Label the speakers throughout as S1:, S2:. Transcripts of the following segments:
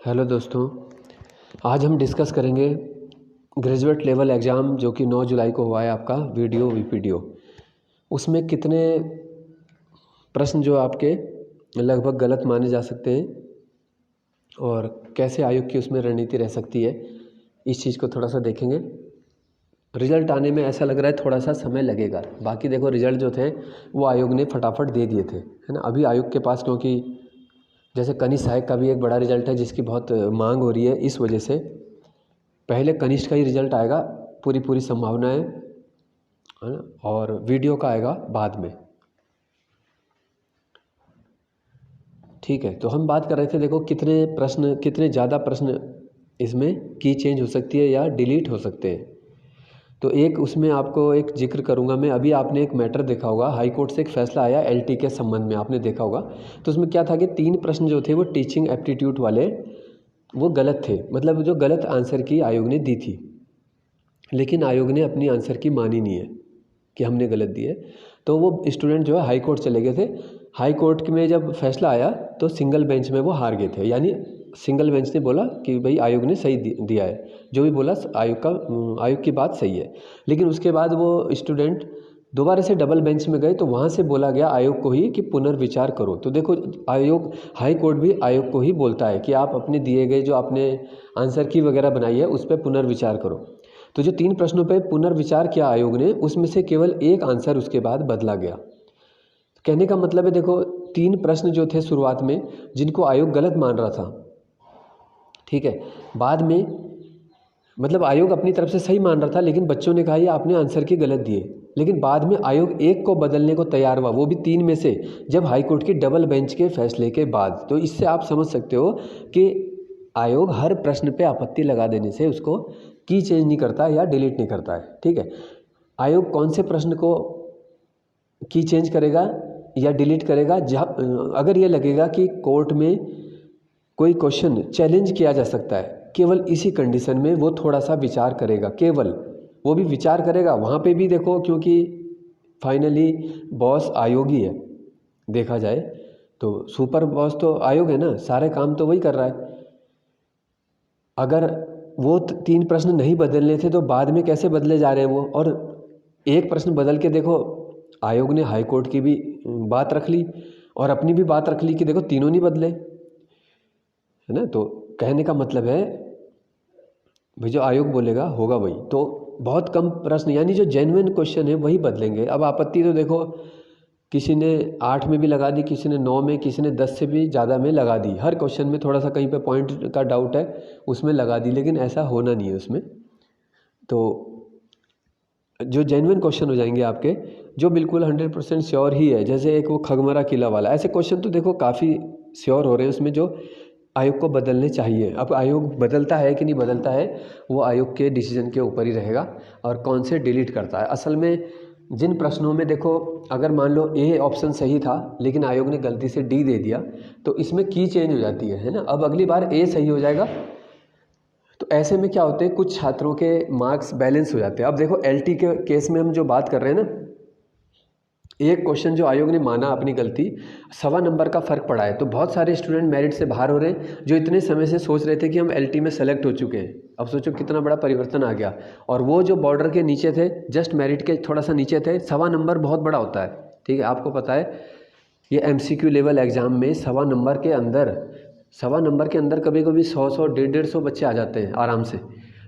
S1: Hello दोस्तों, आज हम डिस्कस करेंगे ग्रेजुएट लेवल एग्ज़ाम जो कि 9 जुलाई को हुआ है आपका वीडियो वीपीडीओ। उसमें कितने प्रश्न जो आपके लगभग गलत माने जा सकते हैं और कैसे आयोग की उसमें रणनीति रह सकती है, इस चीज़ को थोड़ा सा देखेंगे। रिज़ल्ट आने में ऐसा लग रहा है थोड़ा सा समय लगेगा, बाकी देखो रिज़ल्ट जो थे वो आयोग ने फटाफट दे दिए थे, है ना। अभी आयोग के पास क्योंकि जैसे कनिष्ठ सहायक का भी एक बड़ा रिजल्ट है जिसकी बहुत मांग हो रही है, इस वजह से पहले कनिष्ठ का ही रिजल्ट आएगा, पूरी संभावना है ना, और वीडियो का आएगा बाद में। ठीक है, तो हम बात कर रहे थे, देखो कितने ज़्यादा प्रश्न इसमें की चेंज हो सकती है या डिलीट हो सकते हैं। तो एक उसमें आपको एक जिक्र करूंगा मैं। अभी आपने एक मैटर देखा होगा, हाई कोर्ट से एक फैसला आया एलटी के संबंध में, आपने देखा होगा। तो उसमें क्या था कि 3 प्रश्न जो थे वो टीचिंग एप्टीट्यूड वाले वो गलत थे, मतलब जो गलत आंसर की आयोग ने दी थी, लेकिन आयोग ने अपनी आंसर की मानी नहीं है कि हमने गलत दी है। तो वो स्टूडेंट जो है हाई कोर्ट चले गए थे। हाई कोर्ट में जब फैसला आया तो सिंगल बेंच में वो हार गए थे, यानी सिंगल बेंच ने बोला कि भाई आयोग ने सही दिया है, जो भी बोला आयोग की बात सही है। लेकिन उसके बाद वो स्टूडेंट दोबारा से डबल बेंच में गए तो वहाँ से बोला गया आयोग को ही कि पुनर्विचार करो। तो देखो, आयोग हाई कोर्ट भी आयोग को ही बोलता है कि आप अपने दिए गए जो आपने आंसर की वगैरह बनाई है उस पर पुनर्विचार करो। तो जो 3 प्रश्नों पर पुनर्विचार किया आयोग ने, उसमें से केवल एक आंसर उसके बाद बदला गया। कहने का मतलब है, देखो 3 प्रश्न जो थे शुरुआत में जिनको आयोग गलत मान रहा था, ठीक है, बाद में मतलब आयोग अपनी तरफ से सही मान रहा था, लेकिन बच्चों ने कहा ये आपने आंसर की गलत दिए। लेकिन बाद में आयोग एक को बदलने को तैयार हुआ, वो भी 3 में से, जब हाईकोर्ट की डबल बेंच के फैसले के बाद। तो इससे आप समझ सकते हो कि आयोग हर प्रश्न पे आपत्ति लगा देने से उसको की चेंज नहीं करता या डिलीट नहीं करता है। ठीक है, आयोग कौन से प्रश्न को की चेंज करेगा या डिलीट करेगा, जहाँ अगर ये लगेगा कि कोर्ट में कोई क्वेश्चन चैलेंज किया जा सकता है, केवल इसी कंडीशन में वो थोड़ा सा विचार करेगा, केवल वो भी विचार करेगा। वहाँ पे भी देखो, क्योंकि फाइनली बॉस आयोग ही है, देखा जाए तो सुपर बॉस तो आयोग है ना, सारे काम तो वही कर रहा है। अगर वो 3 प्रश्न नहीं बदलने थे तो बाद में कैसे बदले जा रहे हैं वो, और एक प्रश्न बदल के देखो आयोग ने हाई कोर्ट की भी बात रख ली और अपनी भी बात रख ली कि देखो तीनों नहीं बदले, है ना। तो कहने का मतलब है भाई जो आयोग बोलेगा होगा वही। तो बहुत कम प्रश्न, यानी जो जेन्युइन क्वेश्चन है वही बदलेंगे। अब आपत्ति तो देखो किसी ने 8 में भी लगा दी, किसी ने 9 में, किसी ने 10 से भी ज़्यादा में लगा दी। हर क्वेश्चन में थोड़ा सा कहीं पे पॉइंट का डाउट है उसमें लगा दी, लेकिन ऐसा होना नहीं है उसमें। तो जो जेन्युइन क्वेश्चन हो जाएंगे आपके, जो बिल्कुल 100% श्योर ही है, जैसे एक वो खगमरा किला वाला, ऐसे क्वेश्चन तो देखो काफ़ी श्योर हो रहे हैं उसमें, जो आयोग को बदलने चाहिए। अब आयोग बदलता है कि नहीं बदलता है वो आयोग के डिसीजन के ऊपर ही रहेगा, और कौन से डिलीट करता है। असल में जिन प्रश्नों में देखो, अगर मान लो ए ऑप्शन सही था लेकिन आयोग ने गलती से डी दे दिया तो इसमें की चेंज हो जाती है ना। अब अगली बार ए सही हो जाएगा, तो ऐसे में क्या होते हैं, कुछ छात्रों के मार्क्स बैलेंस हो जाते हैं। अब देखो एलटी के केस में हम जो बात कर रहे हैं ना, एक क्वेश्चन जो आयोग ने माना अपनी गलती, 1.25 नंबर का फ़र्क पड़ा है, तो बहुत सारे स्टूडेंट मेरिट से बाहर हो रहे हैं जो इतने समय से सोच रहे थे कि हम एलटी में सेलेक्ट हो चुके हैं। अब सोचो कितना बड़ा परिवर्तन आ गया। और वो जो बॉर्डर के नीचे थे, जस्ट मेरिट के थोड़ा सा नीचे थे, 1.25 नंबर बहुत बड़ा होता है। ठीक है, आपको पता है ये एमसीक्यू लेवल एग्ज़ाम में 1.25 नंबर के अंदर कभी कभी 100 150 बच्चे आ जाते हैं आराम से।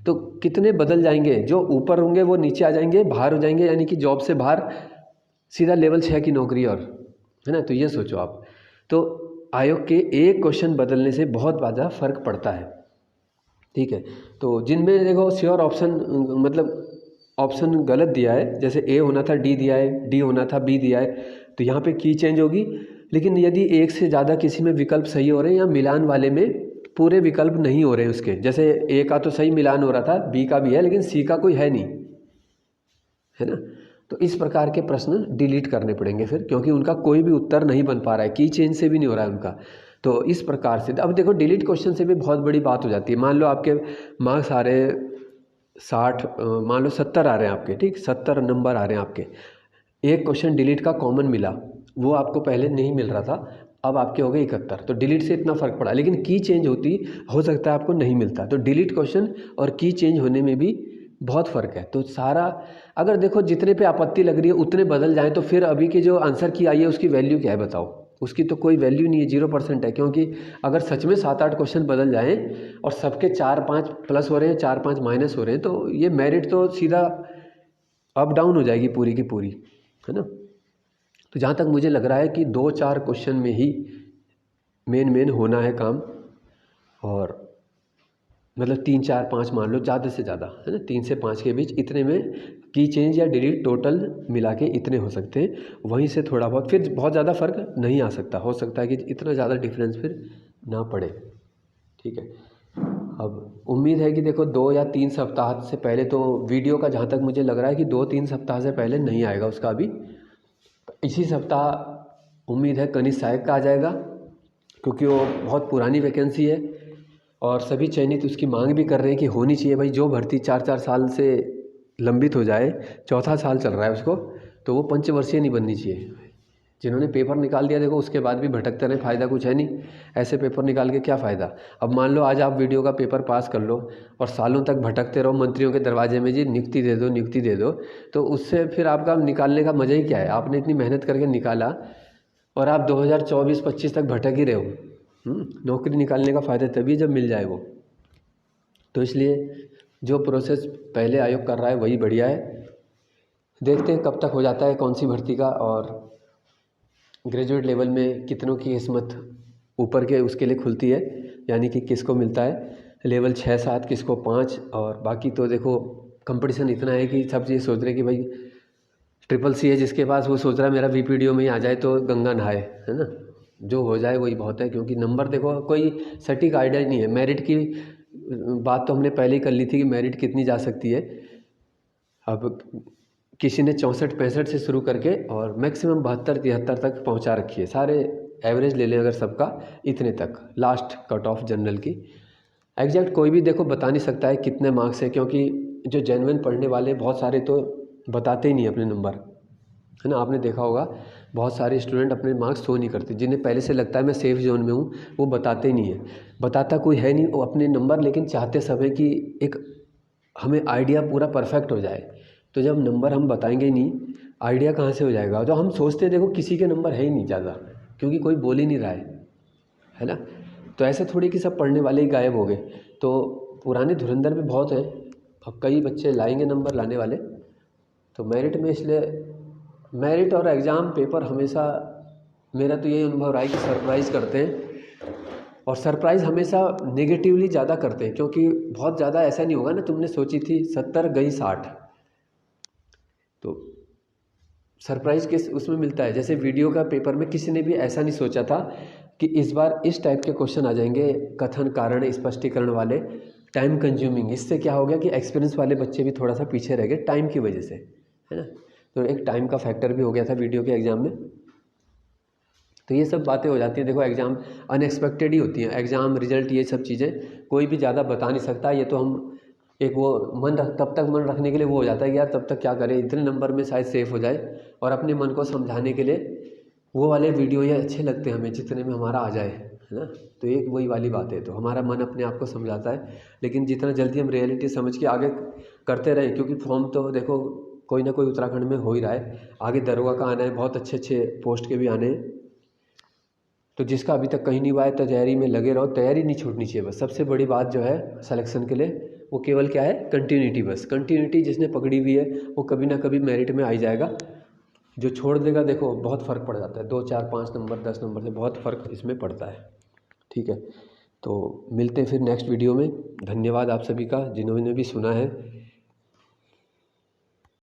S1: तो कितने बदल जाएंगे, जो ऊपर होंगे वो नीचे आ जाएंगे, बाहर हो जाएंगे, यानी कि जॉब से बाहर, सीधा लेवल 6 की नौकरी, और है ना। तो ये सोचो आप, तो आयोग के एक क्वेश्चन बदलने से बहुत ज़्यादा फर्क पड़ता है। ठीक है, तो जिनमें देखो श्योर ऑप्शन, मतलब ऑप्शन गलत दिया है, जैसे ए होना था डी दिया है, डी होना था बी दिया है, तो यहाँ पे की चेंज होगी। लेकिन यदि एक से ज़्यादा किसी में विकल्प सही हो रहे हैं या मिलान वाले में पूरे विकल्प नहीं हो रहे हैं उसके, जैसे ए का तो सही मिलान हो रहा था, बी का भी है लेकिन सी का कोई है नहीं, है ना, तो इस प्रकार के प्रश्न डिलीट करने पड़ेंगे फिर, क्योंकि उनका कोई भी उत्तर नहीं बन पा रहा है, की चेंज से भी नहीं हो रहा है उनका। तो इस प्रकार से अब देखो डिलीट क्वेश्चन से भी बहुत बड़ी बात हो जाती है। मान लो आपके मार्क्स आ रहे हैं 60, मान लो 70 आ रहे हैं आपके, ठीक, 70 नंबर आ रहे हैं आपके, एक क्वेश्चन डिलीट का कॉमन मिला, वो आपको पहले नहीं मिल रहा था, अब आपके हो गए 71। तो डिलीट से इतना फ़र्क पड़ा, लेकिन की चेंज होती हो सकता है आपको नहीं मिलता। तो डिलीट क्वेश्चन और की चेंज होने में भी बहुत फ़र्क है। तो सारा अगर देखो जितने पे आपत्ति लग रही है उतने बदल जाएँ तो फिर अभी की जो आंसर की आई है उसकी वैल्यू क्या है बताओ? उसकी तो कोई वैल्यू नहीं है, 0% है। क्योंकि अगर सच में 7-8 क्वेश्चन बदल जाएँ और सबके 4-5 प्लस हो रहे हैं, 4-5 माइनस हो रहे हैं, तो ये मेरिट तो सीधा अप डाउन हो जाएगी पूरी की पूरी, है ना। तो जहाँ तक मुझे लग रहा है कि 2-4 क्वेश्चन में ही मेन होना है काम, और मतलब 3-4-5 मान लो ज़्यादा से ज़्यादा, है ना, 3 से 5 के बीच, इतने में की चेंज या डिलीट टोटल मिला के इतने हो सकते हैं। वहीं से थोड़ा बहुत फिर बहुत ज़्यादा फ़र्क नहीं आ सकता, हो सकता है कि इतना ज़्यादा डिफरेंस फिर ना पड़े। ठीक है, अब उम्मीद है कि देखो 2 या 3 सप्ताह से पहले, तो वीडियो का जहाँ तक मुझे लग रहा है कि 2-3 सप्ताह से पहले नहीं आएगा उसका। अभी इसी सप्ताह उम्मीद है कनिष्ठ सहायक का आ जाएगा, क्योंकि वो बहुत पुरानी वैकेंसी है और सभी चयनित उसकी मांग भी कर रहे हैं कि होनी चाहिए भाई। जो भर्ती 4-4 साल से लंबित हो जाए, चौथा साल चल रहा है उसको, तो वो पंचवर्षीय नहीं बननी चाहिए। जिन्होंने पेपर निकाल दिया देखो उसके बाद भी भटकते रहे, फ़ायदा कुछ है नहीं। ऐसे पेपर निकाल के क्या फ़ायदा। अब मान लो आज आप वीडियो का पेपर पास कर लो और सालों तक भटकते रहो मंत्रियों के दरवाजे में, जी नियुक्ति दे दो नियुक्ति दे दो, तो उससे फिर आपका निकालने का मज़ा ही क्या है। आपने इतनी मेहनत करके निकाला और आप 2024-25 तक भटक ही रहे हो। नौकरी निकालने का फ़ायदा तभी जब मिल जाए वो। तो इसलिए जो प्रोसेस पहले आयोग कर रहा है वही बढ़िया है। देखते हैं कब तक हो जाता है कौन सी भर्ती का, और ग्रेजुएट लेवल में कितनों की किस्मत ऊपर के उसके लिए खुलती है, यानी कि किसको मिलता है लेवल 6-7, किसको 5। और बाकी तो देखो कंपटीशन इतना है कि सब ये सोच रहे कि भाई CCC है जिसके पास, वो सोच रहा है मेरा VPDO में ही आ जाए तो गंगा नहाए, है ना। जो हो जाए वही बहुत है, क्योंकि नंबर देखो कोई सटीक आइडिया ही नहीं है। मेरिट की बात तो हमने पहले ही कर ली थी कि मेरिट कितनी जा सकती है। अब किसी ने 64-65 से शुरू करके और मैक्सिमम 72-73 तक पहुंचा रखी है। सारे एवरेज ले लें अगर सबका, इतने तक लास्ट कट ऑफ जनरल की। एग्जैक्ट कोई भी देखो बता नहीं सकता है कितने मार्क्स है, क्योंकि जो जेन्युइन पढ़ने वाले बहुत सारे तो बताते ही नहीं अपने नंबर, है ना। आपने देखा होगा बहुत सारे स्टूडेंट अपने मार्क्स शो नहीं करते, जिन्हें पहले से लगता है मैं सेफ जोन में हूँ, वो बताते नहीं है। बताता कोई है नहीं वो अपने नंबर, लेकिन चाहते सब है कि एक हमें आइडिया पूरा परफेक्ट हो जाए। तो जब नंबर हम बताएंगे ही नहीं, आइडिया कहाँ से हो जाएगा। जो हम सोचते हैं देखो किसी के नंबर है ही नहीं ज़्यादा, क्योंकि कोई बोल ही नहीं रहा है ना। तो ऐसे थोड़ी कि सब पढ़ने वाले ही गायब हो गए। तो पुराने धुरंधर भी बहुत हैं, अब कई बच्चे लाएंगे नंबर लाने वाले। तो मेरिट में इसलिए मेरिट और एग्ज़ाम पेपर हमेशा, मेरा तो यही अनुभव रहा है कि सरप्राइज़ करते हैं, और सरप्राइज़ हमेशा नेगेटिवली ज़्यादा करते हैं। क्योंकि बहुत ज़्यादा ऐसा नहीं होगा ना, तुमने सोची थी 70 गई 60, तो सरप्राइज़ किस उसमें मिलता है। जैसे वीडियो का पेपर में किसी ने भी ऐसा नहीं सोचा था कि इस बार इस टाइप के क्वेश्चन आ जाएंगे, कथन कारण स्पष्टीकरण वाले, टाइम कंज्यूमिंग। इससे क्या हो गया कि एक्सपीरियंस वाले बच्चे भी थोड़ा सा पीछे रह गए टाइम की वजह से, है ना। तो एक टाइम का फैक्टर भी हो गया था वीडियो के एग्ज़ाम में। तो ये सब बातें हो जाती हैं। देखो एग्ज़ाम अनएक्सपेक्टेड ही होती हैं, एग्ज़ाम रिजल्ट ये सब चीज़ें कोई भी ज़्यादा बता नहीं सकता। ये तो हम एक वो तब तक मन रखने के लिए वो हो जाता है कि यार तब तक क्या करें, इतने नंबर में शायद सेफ हो जाए। और अपने मन को समझाने के लिए वो वाले वीडियो ये अच्छे लगते हैं हमें जितने में हमारा आ जाए, है ना। तो एक वही वाली बात है, तो हमारा मन अपने आप को समझाता है। लेकिन जितना जल्दी हम रियलिटी समझ के आगे करते रहें, क्योंकि फॉर्म तो देखो कोई ना कोई उत्तराखंड में हो ही रहा है, आगे दरोगा का आना है, बहुत अच्छे अच्छे पोस्ट के भी आने हैं। तो जिसका अभी तक कहीं नहीं हुआ है तैयारी में लगे रहो, तैयारी नहीं छूटनी चाहिए। बस सबसे बड़ी बात जो है सिलेक्शन के लिए वो केवल क्या है, कंटिन्यूटी। बस कंटिन्यूटी जिसने पकड़ी हुई है वो कभी ना कभी मेरिट में आ ही जाएगा। जो छोड़ देगा देखो बहुत फ़र्क पड़ जाता है, 2, 4, 5 नंबर 10 नंबर से बहुत फ़र्क इसमें पड़ता है। ठीक है, तो मिलते हैं फिर नेक्स्ट वीडियो में। धन्यवाद आप सभी का जिन्होंने भी सुना है।